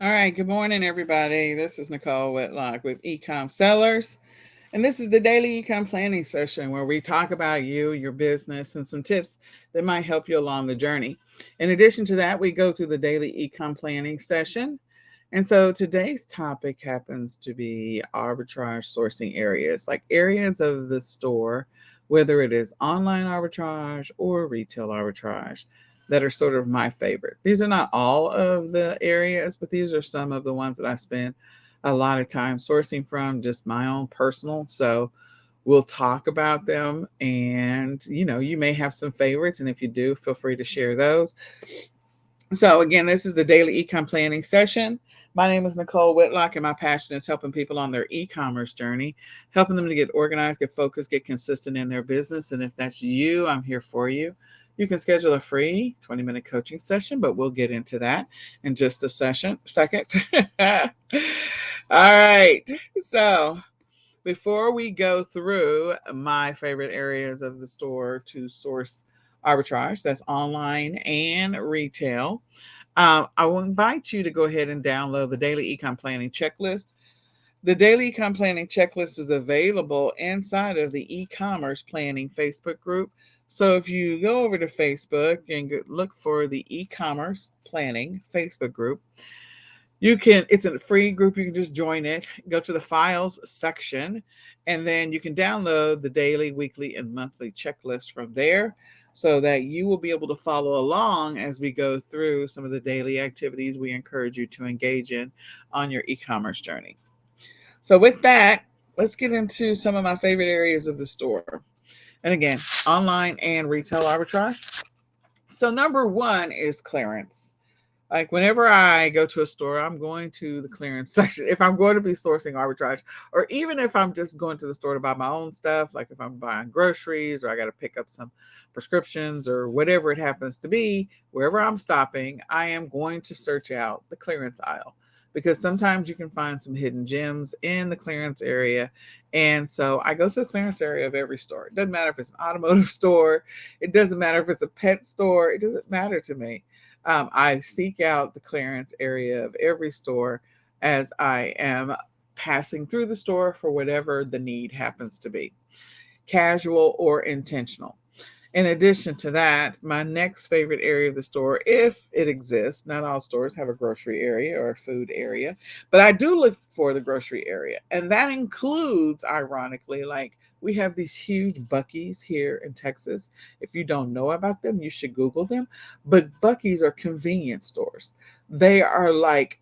All right, good morning, everybody. This is Nicole Whitlock with eCom Sellers, and this is the daily ecom planning session where we talk about you, your business, and some tips that might help you along the journey. In addition to that, we go through the daily ecom planning session. And so today's topic happens to be arbitrage sourcing areas, like areas of the store, whether it is online arbitrage or retail arbitrage, that are sort of my favorite. These are not all of the areas, but these are some of the ones that I spend a lot of time sourcing from, just my own personal. So we'll talk about them, and you may have some favorites, and if you do, feel free to share those. So again, this is the daily ecom planning session. My name is Nicole Whitlock, and my passion is helping people on their e-commerce journey, helping them to get organized, get focused, get consistent in their business. And if that's you, I'm here for you. You can schedule a free 20-minute coaching session, but we'll get into that in just a second. All right. So before we go through my favorite areas of the store to source arbitrage, that's online and retail, I will invite you to go ahead and download the Daily Ecom Planning Checklist. The Daily Ecom Planning Checklist is available inside of the eCommerce Planning Facebook group. So if you go over to Facebook and look for the eCommerce Planning Facebook group, it's a free group. You can just join it, go to the files section, and then you can download the daily, weekly, and monthly checklist from there so that you will be able to follow along as we go through some of the daily activities we encourage you to engage in on your e-commerce journey. So with that, let's get into some of my favorite areas of the store. And again, online and retail arbitrage. So number one is clearance. Like whenever I go to a store, I'm going to the clearance section. If I'm going to be sourcing arbitrage, or even if I'm just going to the store to buy my own stuff, like if I'm buying groceries or I got to pick up some prescriptions or whatever it happens to be, wherever I'm stopping, I am going to search out the clearance aisle, because sometimes you can find some hidden gems in the clearance area. And so I go to the clearance area of every store. It doesn't matter if it's an automotive store, it doesn't matter if it's a pet store, it doesn't matter to me. I seek out the clearance area of every store as I am passing through the store for whatever the need happens to be, casual or intentional. In addition to that, my next favorite area of the store, if it exists, not all stores have a grocery area or a food area, but I do look for the grocery area. And that includes, ironically, like we have these huge Buc-ee's here in Texas. If you don't know about them, you should Google them. But Buc-ee's are convenience stores. They are like,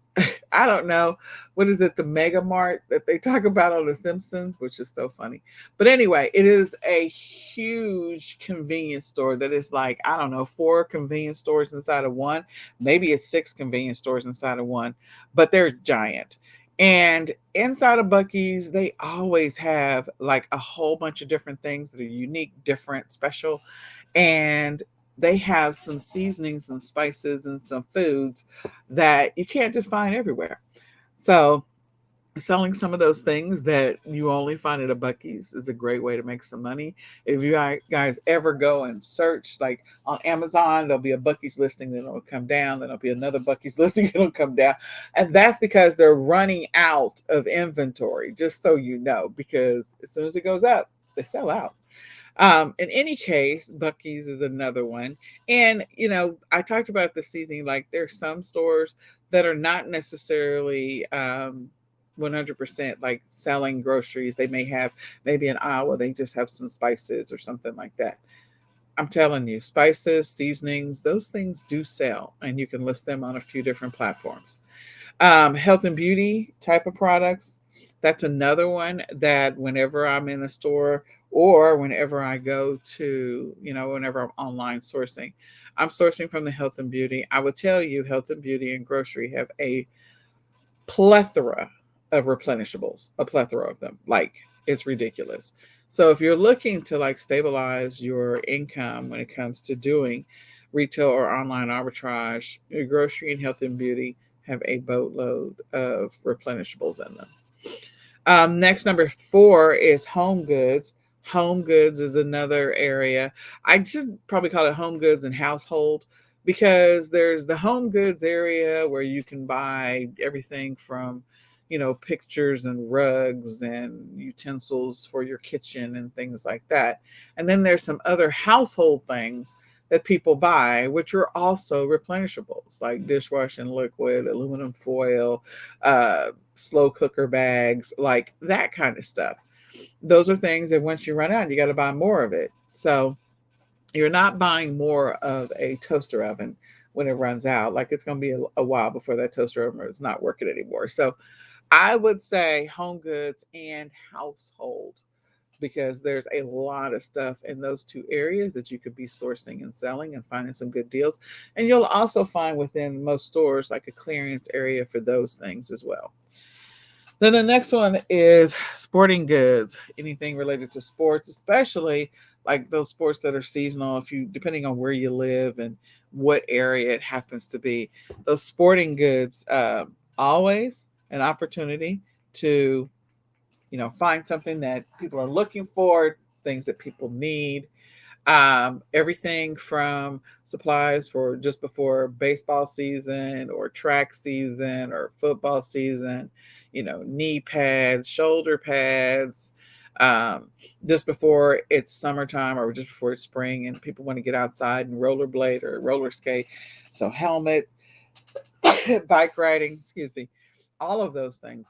I don't know, what is it, the Mega Mart that they talk about on The Simpsons, which is so funny. But anyway, it is a huge convenience store that is like, I don't know, 4 convenience stores inside of one. Maybe it's 6 convenience stores inside of one, but they're giant. And inside of Buc-ee's, they always have like a whole bunch of different things that are unique, different, special. And they have some seasonings, some spices, and some foods that you can't just find everywhere. So selling some of those things that you only find at a Buc-ee's is a great way to make some money. If you guys ever go and search, like on Amazon, there'll be a Buc-ee's listing, then it'll come down, then there'll be another Buc-ee's listing, it'll come down. And that's because they're running out of inventory, just so you know, because as soon as it goes up, they sell out. In any case, Buc-ee's is another one. And, I talked about the seasoning, like there's some stores that are not necessarily 100% like selling groceries. They may have maybe an aisle where they just have some spices or something like that. I'm telling you, spices, seasonings, those things do sell, and you can list them on a few different platforms. Health and beauty type of products. That's another one that whenever I'm in the store or whenever I go to, whenever I'm online sourcing, I'm sourcing from the health and beauty. I would tell you, health and beauty and grocery have a plethora of replenishables, a plethora of them. Like, it's ridiculous. So if you're looking to like stabilize your income when it comes to doing retail or online arbitrage, your grocery and health and beauty have a boatload of replenishables in them. Next, number 4 is home goods. Home goods is another area. I should probably call it home goods and household, because there's the home goods area where you can buy everything from, pictures and rugs and utensils for your kitchen and things like that. And then there's some other household things that people buy, which are also replenishables, like dishwashing liquid, aluminum foil, slow cooker bags, like that kind of stuff. Those are things that once you run out, you got to buy more of it. So you're not buying more of a toaster oven when it runs out. Like, it's going to be a while before that toaster oven is not working anymore. So I would say home goods and household, because there's a lot of stuff in those two areas that you could be sourcing and selling and finding some good deals. And you'll also find within most stores like a clearance area for those things as well. Then the next one is sporting goods, anything related to sports, especially like those sports that are seasonal. If you, depending on where you live and what area it happens to be, those sporting goods, always an opportunity to, find something that people are looking for, things that people need. Everything from supplies for just before baseball season or track season or football season, knee pads, shoulder pads, um, just before it's summertime or just before it's spring and people want to get outside and rollerblade or roller skate. So helmet, bike riding, excuse me, all of those things.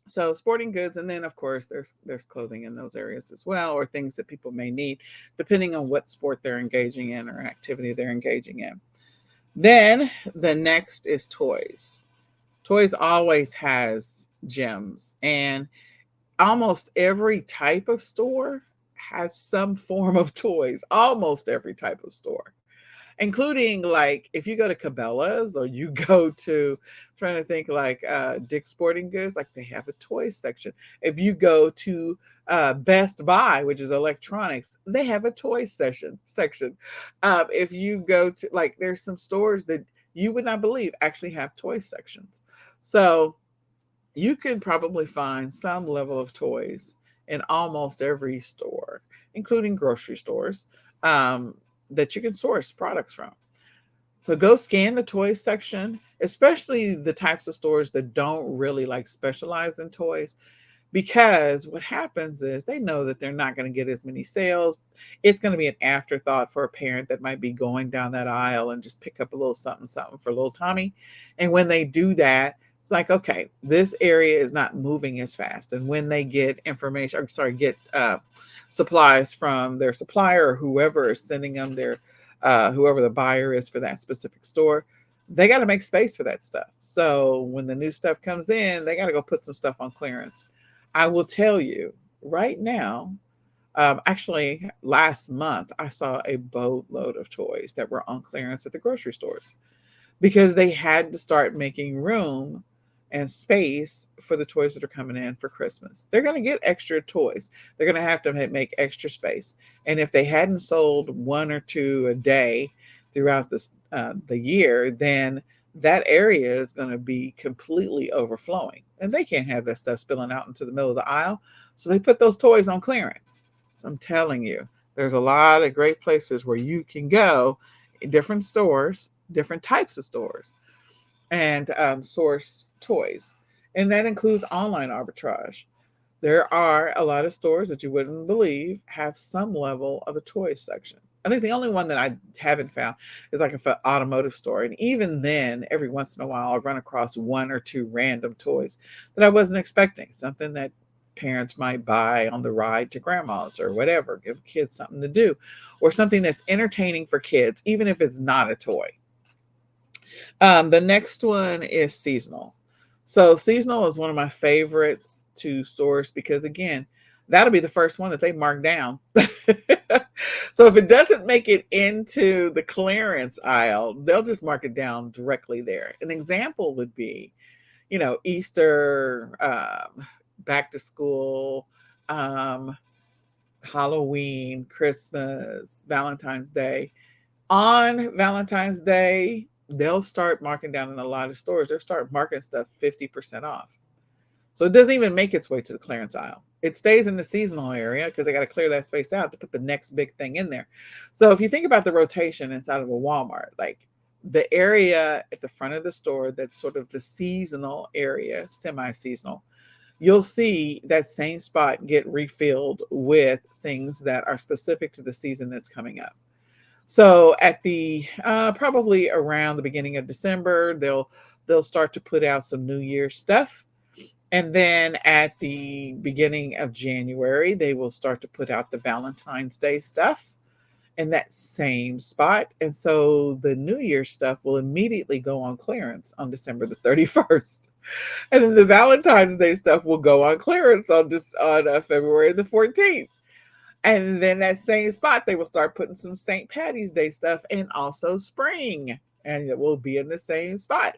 So sporting goods, and then of course there's clothing in those areas as well, or things that people may need depending on what sport they're engaging in or activity they're engaging in. Then the next is toys. Toys always has gems, and almost every type of store has some form of toys. Almost every type of store, including, like, if you go to Cabela's or you go to, trying to think, like Dick's Sporting Goods, like they have a toy section. If you go to Best Buy, which is electronics, they have a toy section. If you go to, like, there's some stores that you would not believe actually have toy sections. So you can probably find some level of toys in almost every store, including grocery stores, um, that you can source products from. So go scan the toys section, especially the types of stores that don't really like specialize in toys, because what happens is they know that they're not going to get as many sales. It's going to be an afterthought for a parent that might be going down that aisle and just pick up a little something, something for little Tommy. And when they do that, it's like, okay, this area is not moving as fast. And when they get information, or sorry, get supplies from their supplier or whoever is sending them their, whoever the buyer is for that specific store, they got to make space for that stuff. So when the new stuff comes in, they got to go put some stuff on clearance. I will tell you right now, actually, last month, I saw a boatload of toys that were on clearance at the grocery stores because they had to start making room and space for the toys that are coming in for Christmas. They're going to get extra toys. They're going to have to make extra space. And if they hadn't sold one or two a day throughout the year, then that area is going to be completely overflowing. And they can't have that stuff spilling out into the middle of the aisle. So they put those toys on clearance. So I'm telling you, there's a lot of great places where you can go, different stores, different types of stores, and source toys. And that includes online arbitrage. There are a lot of stores that you wouldn't believe have some level of a toy section. I think the only one that I haven't found is like an automotive store. And even then, every once in a while, I'll run across one or two random toys that I wasn't expecting. Something that parents might buy on the ride to grandma's or whatever, give kids something to do, or something that's entertaining for kids, even if it's not a toy. The next one is seasonal. So seasonal is one of my favorites to source because, again, that'll be the first one that they mark down. So if it doesn't make it into the clearance aisle, they'll just mark it down directly there. An example would be, Easter, back to school, Halloween, Christmas, Valentine's Day. On Valentine's Day, they'll start marking down in a lot of stores. They'll start marking stuff 50% off. So it doesn't even make its way to the clearance aisle. It stays in the seasonal area because they got to clear that space out to put the next big thing in there. So if you think about the rotation inside of a Walmart, like the area at the front of the store that's sort of the seasonal area, semi-seasonal, you'll see that same spot get refilled with things that are specific to the season that's coming up. So at the probably around the beginning of December, they'll start to put out some New Year's stuff. And then at the beginning of January, they will start to put out the Valentine's Day stuff in that same spot. And so the New Year's stuff will immediately go on clearance on December the 31st. And then the Valentine's Day stuff will go on clearance on February the 14th. And then that same spot, they will start putting some St. Patty's Day stuff and also spring. And it will be in the same spot.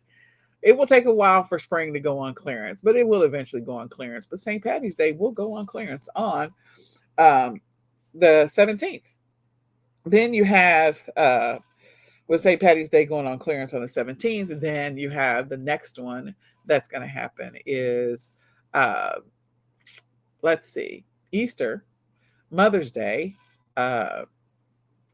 It will take a while for spring to go on clearance, but it will eventually go on clearance. But St. Patty's Day will go on clearance on um, the 17th. Then you have with St. Patty's Day going on clearance on the 17th. Then you have the next one that's going to happen is, uh, let's see, Easter, Mother's Day, uh,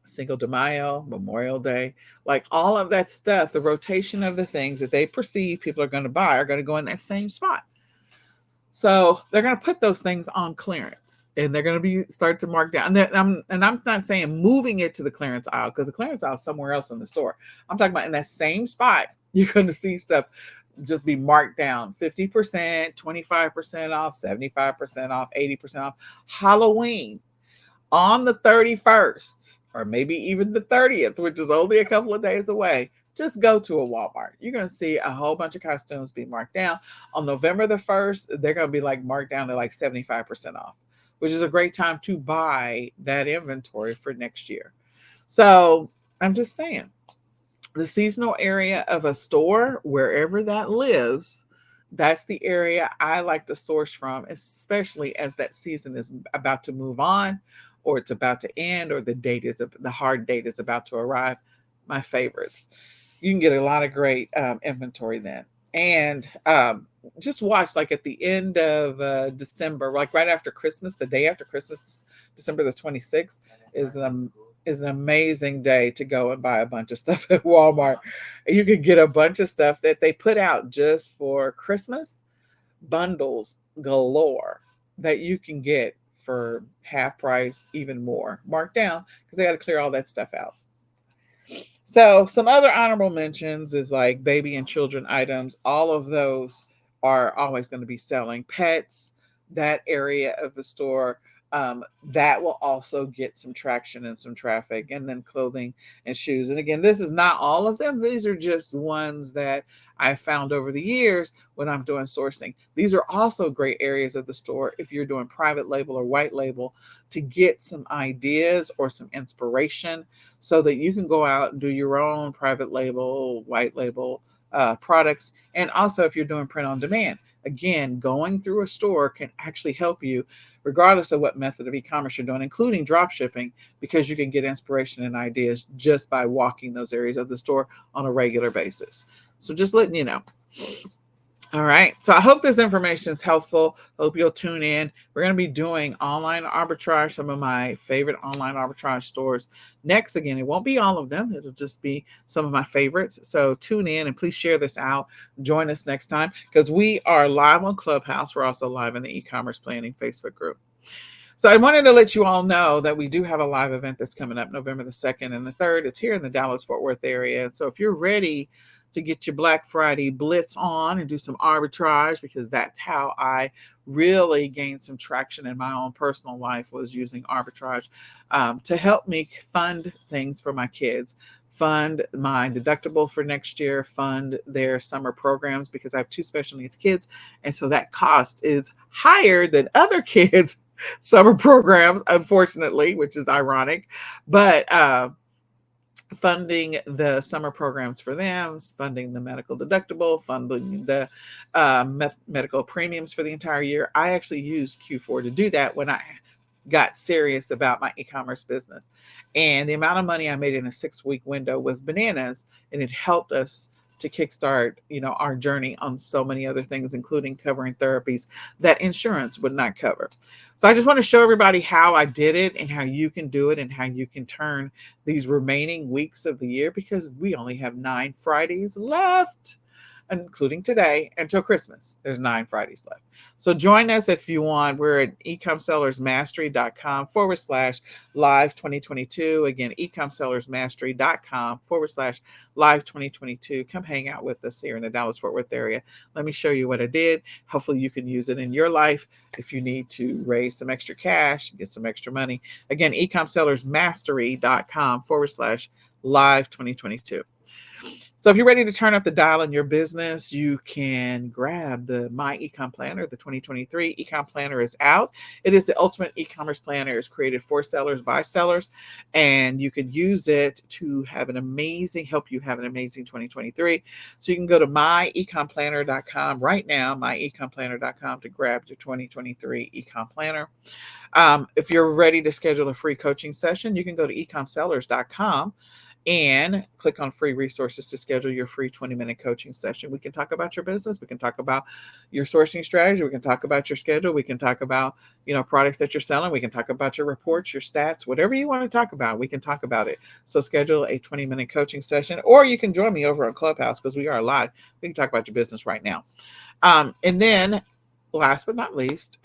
Cinco de Mayo, Memorial Day, like all of that stuff, the rotation of the things that they perceive people are going to buy are going to go in that same spot. So they're going to put those things on clearance, and they're going to be start to mark down. And I'm not saying moving it to the clearance aisle because the clearance aisle is somewhere else in the store. I'm talking about in that same spot, you're going to see stuff just be marked down 50%, 25% off, 75% off, 80% off. Halloween on the 31st, or maybe even the 30th, which is only a couple of days away. Just go to a Walmart. You're going to see a whole bunch of costumes be marked down. On November the 1st, they're going to be like marked down to like 75% off, which is a great time to buy that inventory for next year. So I'm just saying, the seasonal area of a store, wherever that lives, that's the area I like to source from, especially as that season is about to move on, or it's about to end, or the hard date is about to arrive. My favorites. You can get a lot of great inventory then. And just watch, like at the end of December, like right after Christmas, the day after Christmas, December the 26th, is an amazing day to go and buy a bunch of stuff at Walmart. You can get a bunch of stuff that they put out just for Christmas, bundles galore that you can get for half price, even more, marked down because they got to clear all that stuff out. So some other honorable mentions is like baby and children items. All of those are always going to be selling. Pets, that area of the store, that will also get some traction and some traffic. And then clothing and shoes. And again, this is not all of them. These are just ones that I found over the years when I'm doing sourcing. These are also great areas of the store if you're doing private label or white label to get some ideas or some inspiration so that you can go out and do your own private label, white label products. And also if you're doing print on demand, again, going through a store can actually help you regardless of what method of e-commerce you're doing, including drop shipping, because you can get inspiration and ideas just by walking those areas of the store on a regular basis. So just letting you know. All right. So I hope this information is helpful. Hope you'll tune in. We're going to be doing online arbitrage, some of my favorite online arbitrage stores. Next, again, it won't be all of them. It'll just be some of my favorites. So tune in and please share this out. Join us next time because we are live on Clubhouse. We're also live in the e-commerce planning Facebook group. So I wanted to let you all know that we do have a live event that's coming up November the 2nd and the 3rd. It's here in the Dallas-Fort Worth area. So if you're ready to get your Black Friday blitz on and do some arbitrage, because that's how I really gained some traction in my own personal life, was using arbitrage to help me fund things for my kids, fund my deductible for next year, fund their summer programs, because I have 2 special needs kids. And so that cost is higher than other kids' summer programs, unfortunately, which is ironic. But funding the summer programs for them, funding the medical deductible, funding the medical premiums for the entire year. I actually used Q4 to do that when I got serious about my e-commerce business. And the amount of money I made in a 6-week window was bananas, and it helped us to kickstart, our journey on so many other things, including covering therapies that insurance would not cover. So I just want to show everybody how I did it and how you can do it and how you can turn these remaining weeks of the year, because we only have 9 Fridays left, including today, until Christmas. There's 9 Fridays left. So join us if you want. We're at ecomsellersmastery.com/live 2022. Again, ecomsellersmastery.com/live 2022. Come hang out with us here in the Dallas Fort Worth area. Let me show you what I did. Hopefully you can use it in your life if you need to raise some extra cash, get some extra money. Again, ecomsellersmastery.com/live 2022. So if you're ready to turn up the dial in your business, you can grab the My eCom Planner. The 2023 eCom Planner is out. It is the ultimate e-commerce planner. It's created for sellers by sellers, and you can use it to help you have an amazing 2023. So you can go to myecomplanner.com right now, myecomplanner.com, to grab your 2023 eCom Planner. If you're ready to schedule a free coaching session, you can go to ecomsellers.com and click on free resources to schedule your free 20-minute coaching session. We can talk about your business. We can talk about your sourcing strategy. We can talk about your schedule. We can talk about, products that you're selling. We can talk about your reports, your stats, whatever you want to talk about, we can talk about it. So schedule a 20-minute coaching session, or you can join me over on Clubhouse, because we are live. We can talk about your business right now. And then last but not least,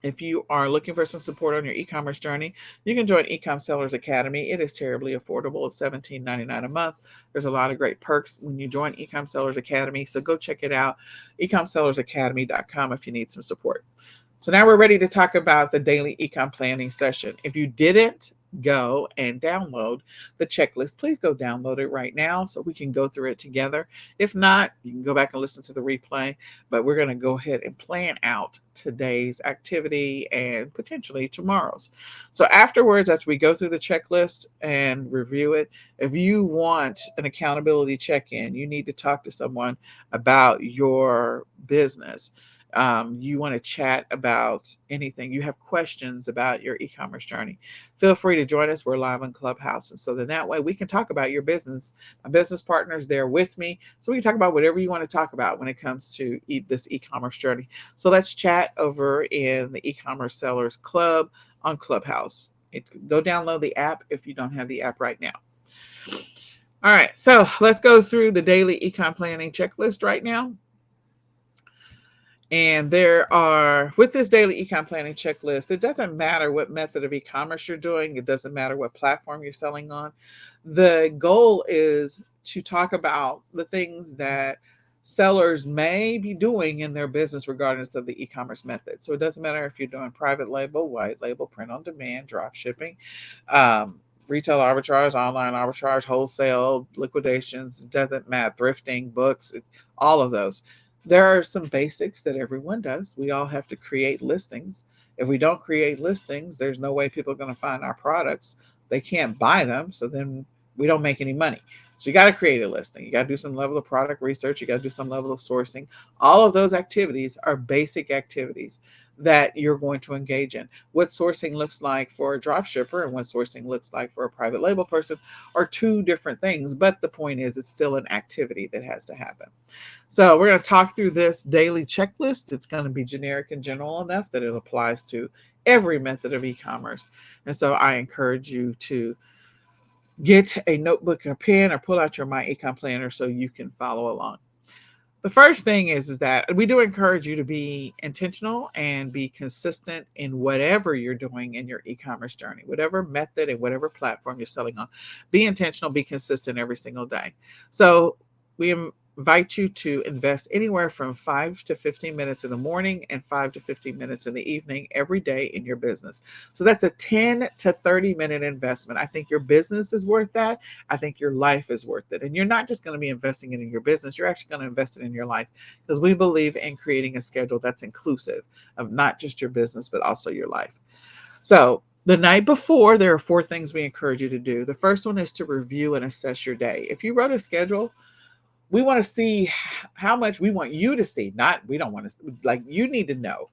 if you are looking for some support on your e-commerce journey, you can join eCom Sellers Academy. It is terribly affordable. It's $17.99 a month. There's a lot of great perks when you join eCom Sellers Academy. So go check it out, ecomsellersacademy.com, if you need some support. So now we're ready to talk about the daily eCom planning session. If you didn't go and download the checklist, please go download it right now so we can go through it together. If not, you can go back and listen to the replay, but we're going to go ahead and plan out today's activity and potentially tomorrow's. So afterwards, after we go through the checklist and review it, if you want an accountability check-in, you need to talk to someone about your business. You want to chat about anything, you have questions about your e-commerce journey, feel free to join us. We're live on Clubhouse. And so then that way we can talk about your business. My business partner's there with me. So we can talk about whatever you want to talk about when it comes to this e-commerce journey. So let's chat over in the e-commerce sellers club on Clubhouse. Go download the app if you don't have the app right now. All right. So let's go through the daily e-com planning checklist right now. And with this daily eCom planning checklist, it doesn't matter what method of e-commerce you're doing. It doesn't matter what platform you're selling on. The goal is to talk about the things that sellers may be doing in their business regardless of the e-commerce method. So it doesn't matter if you're doing private label, white label, print on demand, drop shipping, retail arbitrage, online arbitrage, wholesale, liquidations, it doesn't matter, thrifting, books, all of those. There are some basics that everyone does. We all have to create listings. If we don't create listings, there's no way people are going to find our products. They can't buy them. So then we don't make any money. So you got to create a listing. You got to do some level of product research. You got to do some level of sourcing. All of those activities are basic activities that you're going to engage in. What sourcing looks like for a drop shipper and what sourcing looks like for a private label person are two different things. But the point is, it's still an activity that has to happen. So we're going to talk through this daily checklist. It's going to be generic and general enough that it applies to every method of e-commerce. And so I encourage you to get a notebook or pen or pull out your My eCom Planner so you can follow along. The first thing is that we do encourage you to be intentional and be consistent in whatever you're doing in your e-commerce journey, whatever method and whatever platform you're selling on. Be intentional, be consistent every single day. So we invite you to invest anywhere from 5 to 15 minutes in the morning and 5 to 15 minutes in the evening every day in your business. So that's a 10 to 30 minute investment. I think your business is worth that. I think your life is worth it. And you're not just going to be investing it in your business. You're actually going to invest it in your life, because we believe in creating a schedule that's inclusive of not just your business, but also your life. So the night before, there are 4 things we encourage you to do. The first one is to review and assess your day. If you wrote a schedule, we want to see how much we want you to see. We don't want to, like, you need to know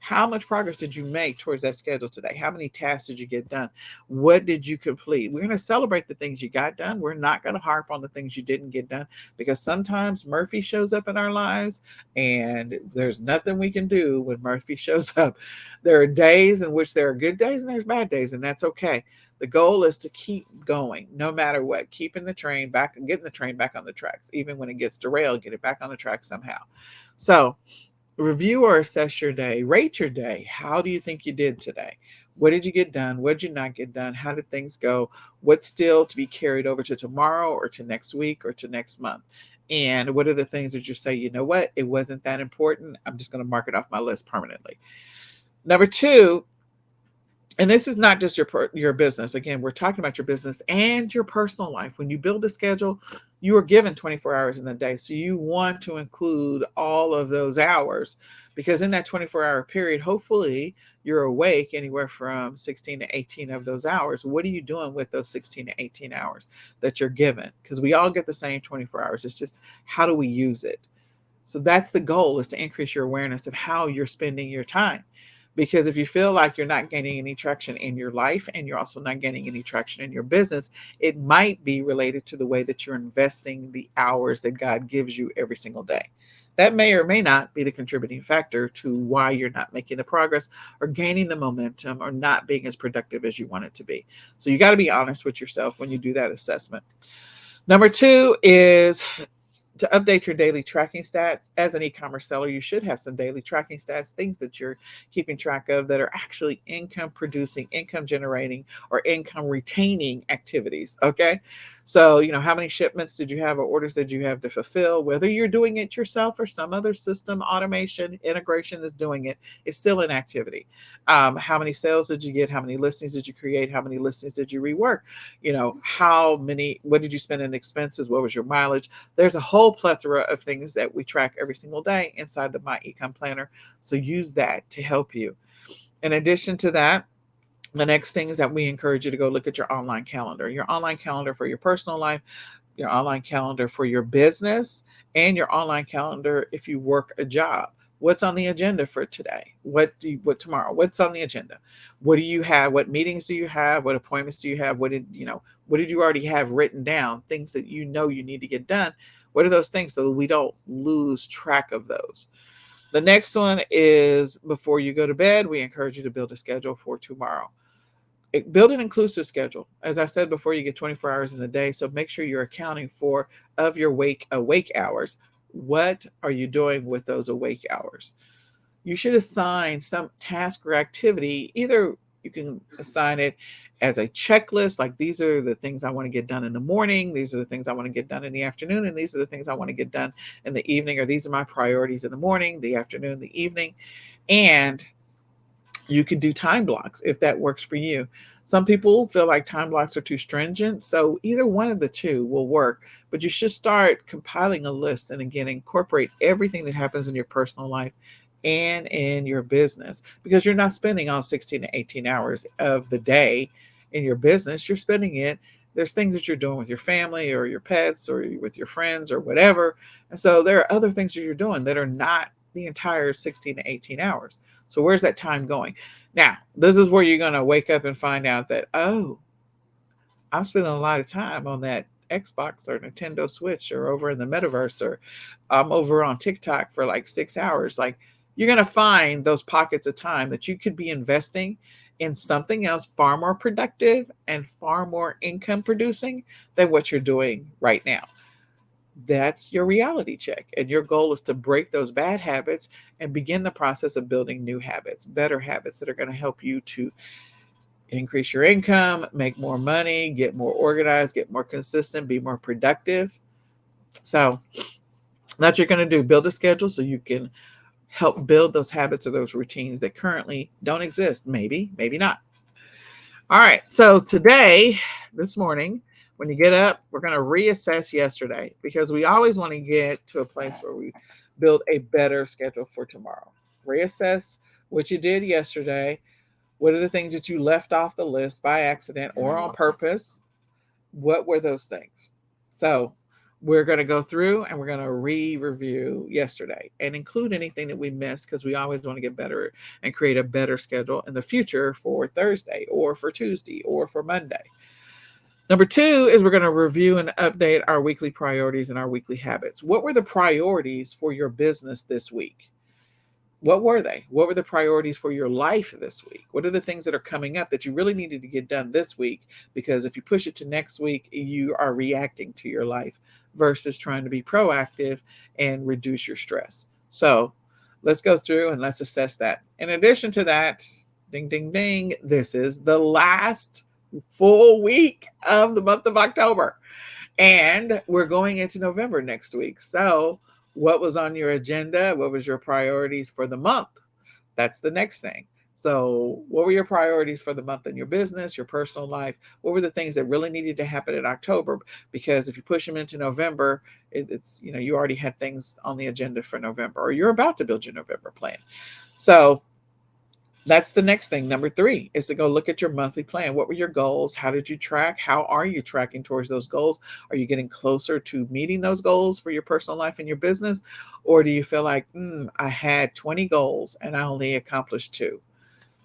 How much progress did you make towards that schedule today? How many tasks did you get done? What did you complete? We're going to celebrate the things you got done. We're not going to harp on the things you didn't get done, because sometimes Murphy shows up in our lives and there's nothing we can do when Murphy shows up. There are days in which there are good days and there's bad days, and that's okay. The goal is to keep going no matter what, keeping the train back and getting the train back on the tracks. Even when it gets derailed, get it back on the track somehow. So, review or assess your day, rate your day. How do you think you did today? What did you get done? What did you not get done? How did things go? What's still to be carried over to tomorrow or to next week or to next month? And what are the things that you say, you know what, it wasn't that important, I'm just going to mark it off my list permanently. Number two, and this is not just your business. Again, we're talking about your business and your personal life. When you build a schedule, you are given 24 hours in the day. So you want to include all of those hours, because in that 24-hour period, hopefully you're awake anywhere from 16 to 18 of those hours. What are you doing with those 16 to 18 hours that you're given? Because we all get the same 24 hours. It's just, how do we use it? So that's the goal, is to increase your awareness of how you're spending your time. Because if you feel like you're not gaining any traction in your life and you're also not gaining any traction in your business, it might be related to the way that you're investing the hours that God gives you every single day. That may or may not be the contributing factor to why you're not making the progress or gaining the momentum or not being as productive as you want it to be. So you got to be honest with yourself when you do that assessment. Number two is to update your daily tracking stats. As an e-commerce seller, you should have some daily tracking stats, things that you're keeping track of that are actually income producing, income generating, or income retaining activities. Okay. So, how many shipments did you have or orders did you have to fulfill? Whether you're doing it yourself or some other system automation integration is doing it, it's still an activity. How many sales did you get? How many listings did you create? How many listings did you rework? What did you spend in expenses? What was your mileage? There's a whole plethora of things that we track every single day inside the My eCom Planner. So use that to help you. In addition to that, the next thing is that we encourage you to go look at your online calendar for your personal life, your online calendar for your business, and your online calendar if you work a job. What's on the agenda for today? What tomorrow? What's on the agenda? What do you have? What meetings do you have? What appointments do you have? What did you already have written down? Things that you need to get done. What are those things so we don't lose track of those? The next one is, before you go to bed, we encourage you to build a schedule for tomorrow. Build an inclusive schedule. As I said before, you get 24 hours in the day, so make sure you're accounting for, of your awake hours, what are you doing with those awake hours? You should assign some task or activity. Either you can assign it as a checklist, like these are the things I want to get done in the morning, these are the things I want to get done in the afternoon, and these are the things I want to get done in the evening, or these are my priorities in the morning, the afternoon, the evening. And you can do time blocks if that works for you. Some people feel like time blocks are too stringent, so either one of the two will work. But you should start compiling a list and, again, incorporate everything that happens in your personal life and in your business, because you're not spending all 16 to 18 hours of the day in your business. You're spending it. There's things that you're doing with your family or your pets or with your friends or whatever. And so there are other things that you're doing that are not the entire 16 to 18 hours. So where's that time going? Now, this is where you're going to wake up and find out that, oh, I'm spending a lot of time on that Xbox or Nintendo Switch or over in the metaverse, or I'm over on TikTok for like 6 hours. Like, you're going to find those pockets of time that you could be investing in something else far more productive and far more income producing than what you're doing right now. That's your reality check. And your goal is to break those bad habits and begin the process of building new habits, better habits that are going to help you to increase your income, make more money, get more organized, get more consistent, be more productive. So that's what you're going to do. Build a schedule so you can help build those habits or those routines that currently don't exist. Maybe, maybe not. All right. So this morning, when you get up, we're going to reassess yesterday, because we always want to get to a place where we build a better schedule for tomorrow. Reassess what you did yesterday. What are the things that you left off the list by accident or on purpose? What were those things? So We're going to go through and we're going to review yesterday and include anything that we missed, because we always want to get better and create a better schedule in the future for Thursday or for Tuesday or for Monday. Number 2 is we're going to review and update our weekly priorities and our weekly habits. What were the priorities for your business this week? What were they? What were the priorities for your life this week? What are the things that are coming up that you really needed to get done this week? Because if you push it to next week, you are reacting to your life versus trying to be proactive and reduce your stress. So let's go through and let's assess that. In addition to that, ding, ding, ding, this is the last full week of the month of October. And we're going into November next week. So what was on your agenda? What was your priorities for the month? That's the next thing. So what were your priorities for the month in your business, your personal life? What were the things that really needed to happen in October? Because if you push them into November, it's, you already had things on the agenda for November, or you're about to build your November plan. So that's the next thing. Number 3 is to go look at your monthly plan. What were your goals? How did you track? How are you tracking towards those goals? Are you getting closer to meeting those goals for your personal life and your business? Or do you feel like, I had 20 goals and I only accomplished 2?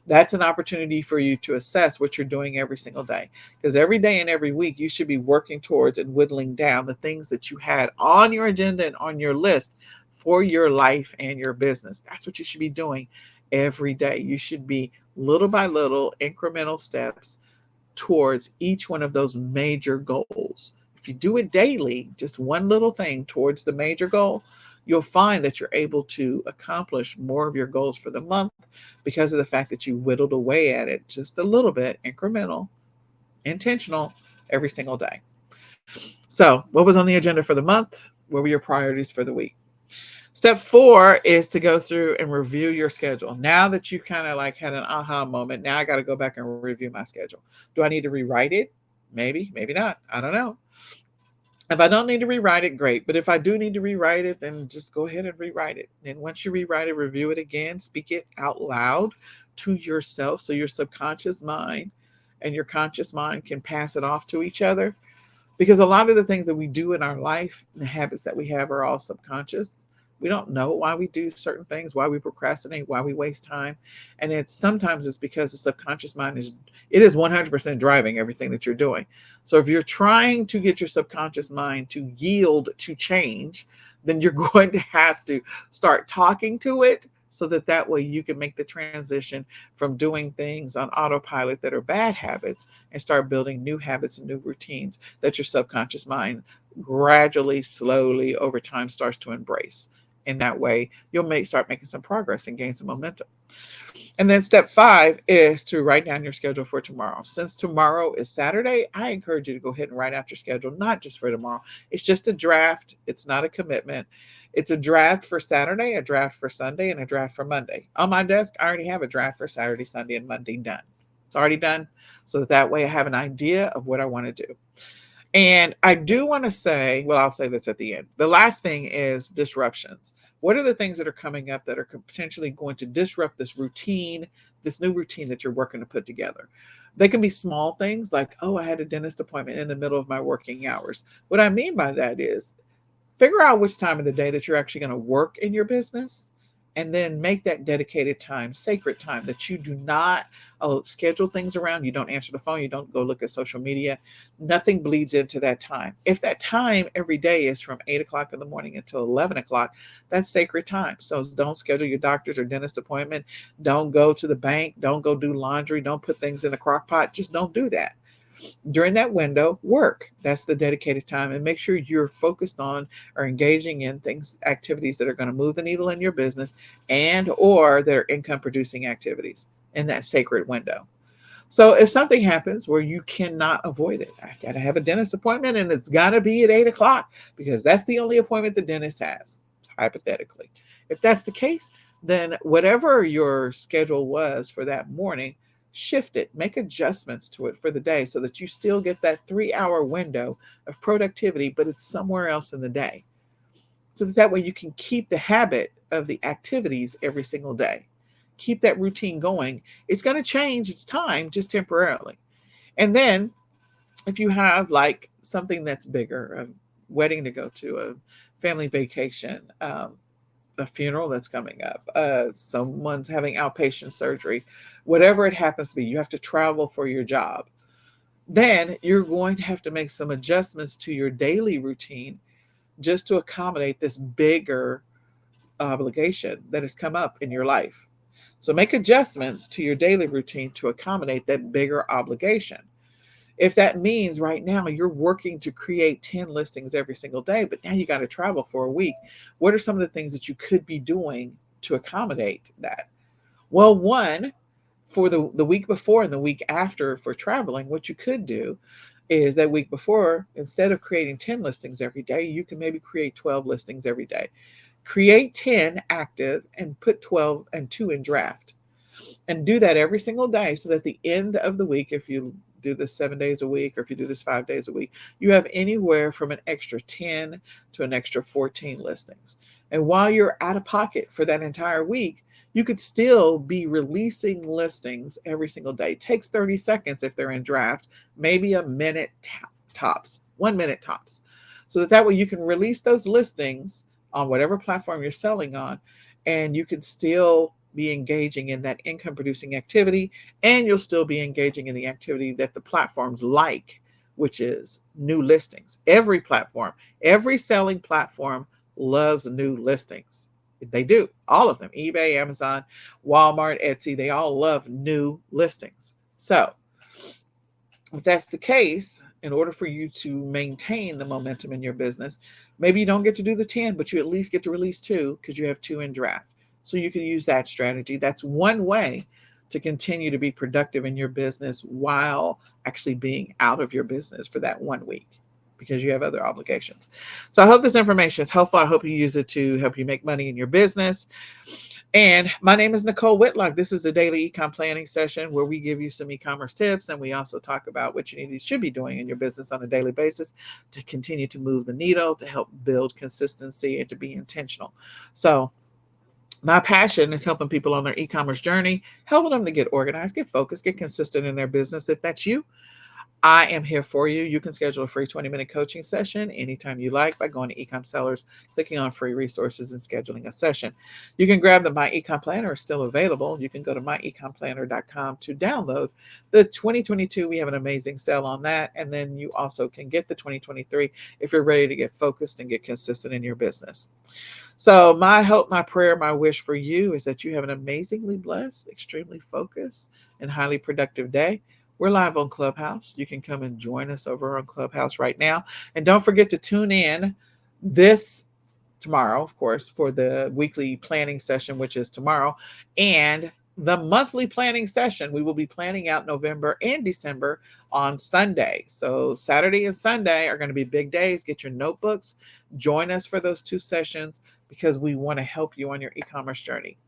That's an opportunity for you to assess what you're doing every single day. Because every day and every week, you should be working towards and whittling down the things that you had on your agenda and on your list for your life and your business. That's what you should be doing every day. You should be little by little, incremental steps towards each one of those major goals. If you do it daily, just one little thing towards the major goal, you'll find that you're able to accomplish more of your goals for the month because of the fact that you whittled away at it just a little bit, incremental, intentional, every single day. So, what was on the agenda for the month? What were your priorities for the week? Step 4 is to go through and review your schedule. Now that you kind of like had an aha moment, now I got to go back and review my schedule. Do I need to rewrite it? Maybe, maybe not. I don't know. If I don't need to rewrite it, great. But if I do need to rewrite it, then just go ahead and rewrite it. And once you rewrite it, review it again, speak it out loud to yourself so your subconscious mind and your conscious mind can pass it off to each other. Because a lot of the things that we do in our life, the habits that we have, are all subconscious. We don't know why we do certain things, why we procrastinate, why we waste time. And sometimes it's because the subconscious mind is 100% driving everything that you're doing. So if you're trying to get your subconscious mind to yield to change, then you're going to have to start talking to it so that way you can make the transition from doing things on autopilot that are bad habits and start building new habits and new routines that your subconscious mind gradually, slowly over time starts to embrace. In that way, you'll start making some progress and gain some momentum. And then step 5 is to write down your schedule for tomorrow. Since tomorrow is Saturday, I encourage you to go ahead and write out your schedule, not just for tomorrow. It's just a draft. It's not a commitment. It's a draft for Saturday, a draft for Sunday, and a draft for Monday. On my desk, I already have a draft for Saturday, Sunday, and Monday done. It's already done. So that way I have an idea of what I want to do. And I do want to say, well, I'll say this at the end. The last thing is disruptions. What are the things that are coming up that are potentially going to disrupt this routine, this new routine that you're working to put together? They can be small things like, I had a dentist appointment in the middle of my working hours. What I mean by that is figure out which time of the day that you're actually going to work in your business, and then make that dedicated time, sacred time, that you do not schedule things around. You don't answer the phone. You don't go look at social media. Nothing bleeds into that time. If that time every day is from 8 o'clock in the morning until 11 o'clock, that's sacred time. So don't schedule your doctor's or dentist appointment. Don't go to the bank. Don't go do laundry. Don't put things in a crock pot. Just don't do that. During that window, work. That's the dedicated time. And make sure you're focused on or engaging in activities that are going to move the needle in your business and or that are income producing activities in that sacred window. So if something happens where you cannot avoid it, I got to have a dentist appointment and it's got to be at 8 o'clock because that's the only appointment the dentist has, hypothetically. If that's the case, then whatever your schedule was for that morning, shift it, make adjustments to it for the day so that you still get that 3-hour window of productivity, but it's somewhere else in the day. So that way you can keep the habit of the activities every single day. Keep that routine going. It's going to change its time just temporarily. And then if you have like something that's bigger, wedding to go to, a family vacation, a funeral that's coming up, someone's having outpatient surgery, whatever it happens to be, you have to travel for your job. Then you're going to have to make some adjustments to your daily routine just to accommodate this bigger obligation that has come up in your life. So make adjustments to your daily routine to accommodate that bigger obligation. If that means right now you're working to create 10 listings every single day, but now you got to travel for a week, what are some of the things that you could be doing to accommodate that? Well, one, for the week before and the week after for traveling, what you could do is that week before, instead of creating 10 listings every day, you can maybe create 12 listings every day. Create 10 active and put 12 and 2 in draft. And do that every single day so that at the end of the week, if you do this 7 days a week, or if you do this 5 days a week, you have anywhere from an extra 10 to an extra 14 listings. And while you're out of pocket for that entire week, you could still be releasing listings every single day. It takes 30 seconds if they're in draft, maybe a minute tops, 1 minute tops. So that way you can release those listings on whatever platform you're selling on, and you can still be engaging in that income producing activity, and you'll still be engaging in the activity that the platforms like, which is new listings. Every platform, every selling platform loves new listings. They do, all of them. eBay, Amazon, Walmart, Etsy, they all love new listings. So if that's the case, in order for you to maintain the momentum in your business, maybe you don't get to do the 10, but you at least get to release 2 because you have 2 in draft. So you can use that strategy. That's one way to continue to be productive in your business while actually being out of your business for that 1 week because you have other obligations. So I hope this information is helpful. I hope you use it to help you make money in your business. And my name is Nicole Whitlock. This is the daily ecom planning session where we give you some e-commerce tips, and we also talk about what you should be doing in your business on a daily basis to continue to move the needle, to help build consistency, and to be intentional. So my passion is helping people on their e-commerce journey, helping them to get organized, get focused, get consistent in their business. If that's you, I am here for you. You can schedule a free 20-minute coaching session anytime you like by going to eCom Sellers, clicking on free resources, and scheduling a session. You can grab the My eCom Planner. It's still available. You can go to myecomplanner.com to download the 2022. We have an amazing sale on that. And then you also can get the 2023 if you're ready to get focused and get consistent in your business. So my hope, my prayer, my wish for you is that you have an amazingly blessed, extremely focused, and highly productive day. We're live on Clubhouse. You can come and join us over on Clubhouse right now. And don't forget to tune in tomorrow, of course, for the weekly planning session, which is tomorrow, and the monthly planning session. We will be planning out November and December on Sunday. So Saturday and Sunday are going to be big days. Get your notebooks. Join us for those 2 sessions because we want to help you on your e-commerce journey.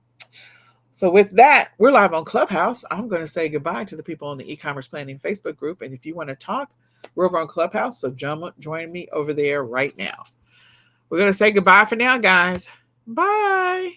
So with that, we're live on Clubhouse. I'm going to say goodbye to the people on the e-commerce planning Facebook group. And if you want to talk, we're over on Clubhouse. So join me over there right now. We're going to say goodbye for now, guys. Bye.